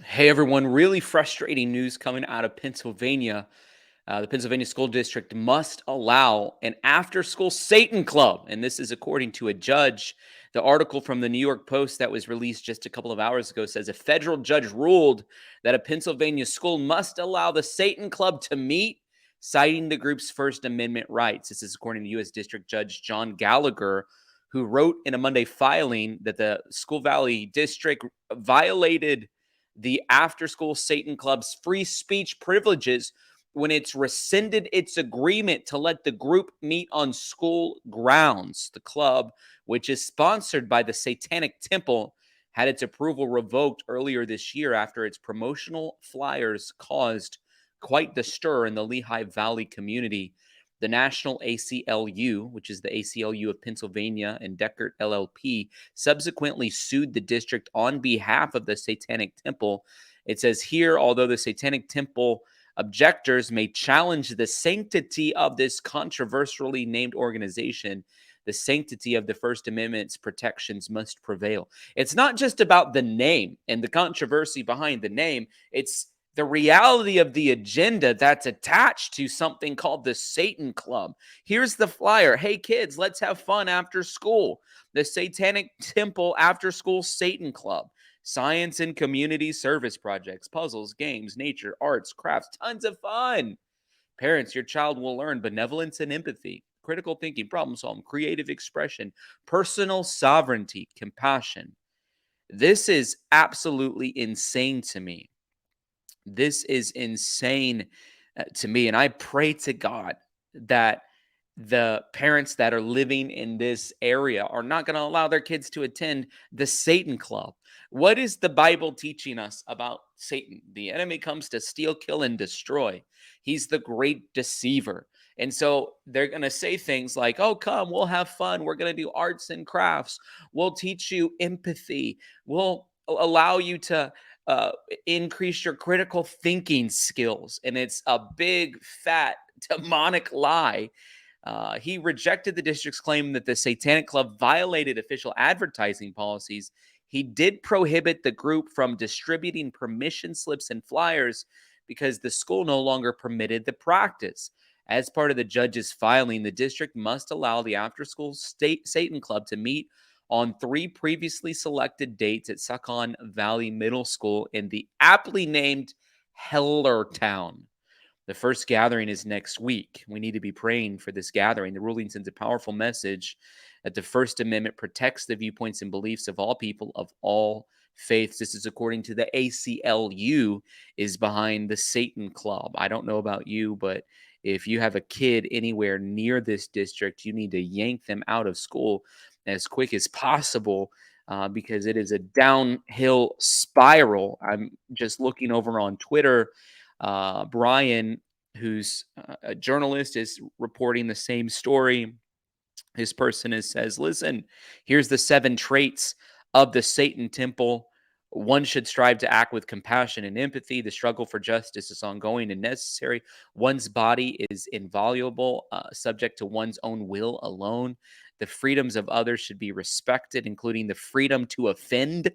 Hey everyone, really frustrating news coming out of Pennsylvania. The Pennsylvania School District must allow an after school Satan club. And this is according to a judge. The article from the New York Post that was released just a couple of hours ago says a federal judge ruled that a Pennsylvania school must allow the Satan club to meet, citing the group's First Amendment rights. This is according to U.S. District Judge John Gallagher, who wrote in a Monday filing that the School Valley District violated the after school Satan Club's free speech privileges when it's rescinded its agreement to let the group meet on school grounds. The club, which is sponsored by the Satanic Temple, had its approval revoked earlier this year after its promotional flyers caused quite the stir in the Lehigh Valley community. The National ACLU, which is the ACLU of Pennsylvania, and Deckert LLP subsequently sued the district on behalf of the Satanic Temple. It says here, although the Satanic Temple objectors may challenge the sanctity of this controversially named organization, the sanctity of the First Amendment's protections must prevail. It's not just about the name and the controversy behind the name, it's the reality of the agenda that's attached to something called the Satan Club. Here's the flyer. Hey, kids, let's have fun after school. The Satanic Temple After School Satan Club. Science and community service projects, puzzles, games, nature, arts, crafts, tons of fun. Parents, your child will learn benevolence and empathy, critical thinking, problem solving, creative expression, personal sovereignty, compassion. This is absolutely insane to me. This is insane to me. And I pray to God that the parents that are living in this area are not going to allow their kids to attend the Satan Club. What is the Bible teaching us about Satan? The enemy comes to steal, kill, and destroy. He's the great deceiver. And so they're going to say things like, oh, come, we'll have fun. We're going to do arts and crafts. We'll teach you empathy. We'll allow you to uh, increase your critical thinking skills. And it's a big, fat, demonic lie. He rejected the district's claim that the Satanic Club violated official advertising policies. He did prohibit the group from distributing permission slips and flyers because the school no longer permitted the practice. As part of the judge's filing, the district must allow the after school Satan Club to meet on three previously selected dates at Succon Valley Middle School in the aptly named Hellertown. The first gathering is next week. We need to be praying for this gathering. The ruling sends a powerful message that the First Amendment protects the viewpoints and beliefs of all people of all faiths. This is according to the ACLU, is behind the Satan Club. I don't know about you, but if you have a kid anywhere near this district, you need to yank them out of school as quick as possible. Because it is a downhill spiral. I'm just looking over on Twitter. Brian, who's a journalist, is reporting the same story. His person says, listen, here's the 7 traits of the Satan temple. One should strive to act with compassion and empathy. The struggle for justice is ongoing and necessary. One's body is inviolable, subject to one's own will alone. The freedoms of others should be respected, including the freedom to offend.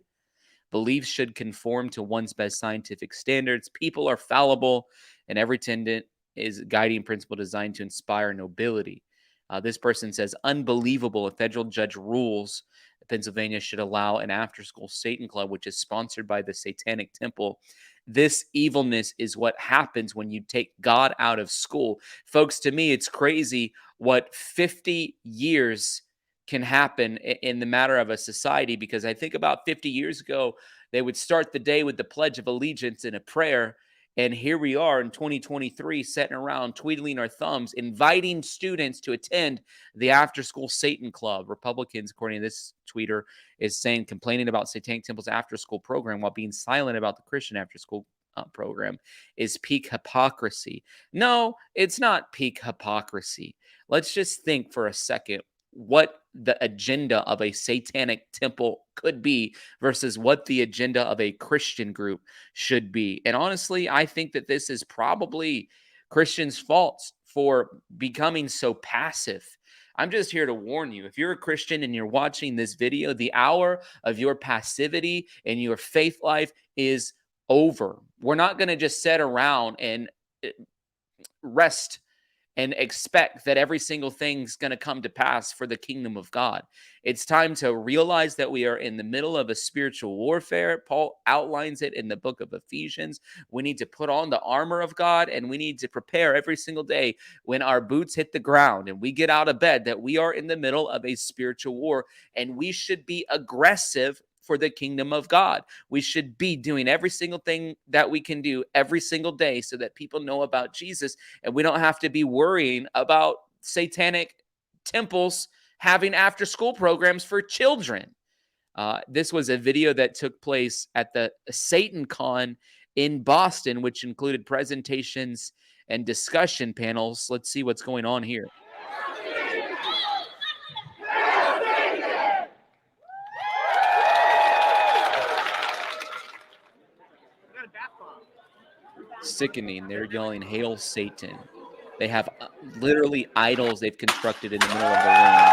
Beliefs should conform to one's best scientific standards. People are fallible, and every tenet is a guiding principle designed to inspire nobility. This person says, unbelievable. A federal judge rules Pennsylvania should allow an after school Satan club, which is sponsored by the Satanic Temple. This evilness is what happens when you take God out of school. Folks, to me, it's crazy what 50 years can happen in the matter of a society, because I think about 50 years ago, they would start the day with the Pledge of Allegiance and a prayer. And here we are in 2023, sitting around twiddling our thumbs, inviting students to attend the after school Satan Club. Republicans, according to this tweeter, is saying complaining about Satanic Temple's after school program while being silent about the Christian after school program is peak hypocrisy. No, it's not peak hypocrisy. Let's just think for a second what the agenda of a satanic temple could be versus what the agenda of a Christian group should be. And honestly, I think that this is probably Christians' fault for becoming so passive. I'm just here to warn you. If you're a Christian and you're watching this video, the hour of your passivity and your faith life is over. We're not going to just sit around and uh, rest and expect that every single thing's going to come to pass for the kingdom of God. It's time to realize that we are in the middle of a spiritual warfare. Paul outlines it in the book of Ephesians. We need to put on the armor of God, and we need to prepare every single day when our boots hit the ground and we get out of bed that we are in the middle of a spiritual war, and we should be aggressive for the kingdom of God. We should be doing every single thing that we can do every single day so that people know about Jesus, and we don't have to be worrying about satanic temples having after school programs for children. This was a video that took place at the Satan Con in Boston, which included presentations and discussion panels. Let's see what's going on here. Sickening. They're yelling, "Hail Satan." They have literally idols they've constructed in the middle of the room.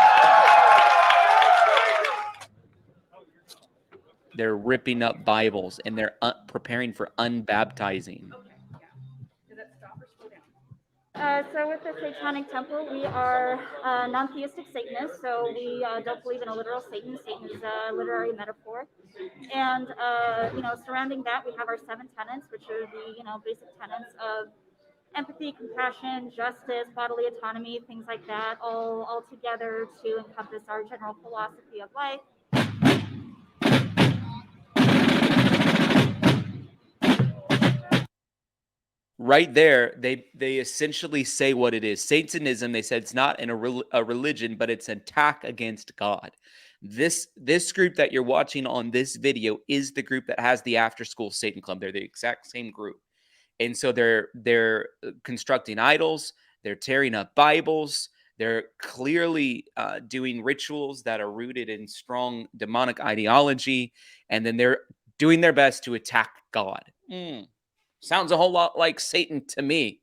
They're ripping up Bibles, and they're preparing for unbaptizing. So with the Satanic Temple, we are non-theistic Satanists, so we don't believe in a literal Satan. Satan is a literary metaphor. And, surrounding that, we have our 7 tenets, which are the, basic tenets of empathy, compassion, justice, bodily autonomy, things like that, all together to encompass our general philosophy of life. Right there, they essentially say what it is. Satanism, they said, it's not a religion, but it's an attack against God. This group that you're watching on this video is the group that has the after school Satan Club. They're the exact same group. And so they're constructing idols, they're tearing up Bibles, they're clearly doing rituals that are rooted in strong demonic ideology, and then they're doing their best to attack God. Sounds a whole lot like Satan to me.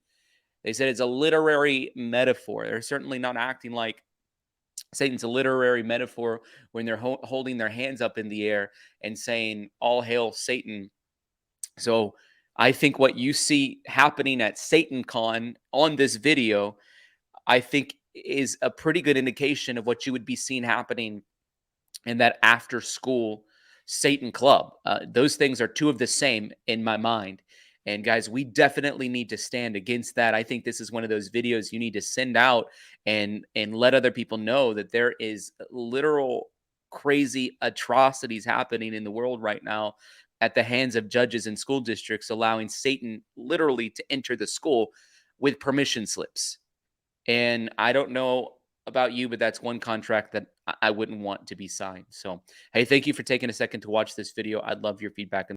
They said it's a literary metaphor. They're certainly not acting like Satan's a literary metaphor when they're holding their hands up in the air and saying, "All hail Satan." So I think what you see happening at SatanCon on this video, I think is a pretty good indication of what you would be seeing happening in that after school Satan club. Those things are two of the same in my mind. And guys, we definitely need to stand against that. I think this is one of those videos you need to send out and let other people know that there is literal crazy atrocities happening in the world right now at the hands of judges and school districts, allowing Satan literally to enter the school with permission slips. And I don't know about you, but that's one contract that I wouldn't want to be signed. So, hey, thank you for taking a second to watch this video. I'd love your feedback.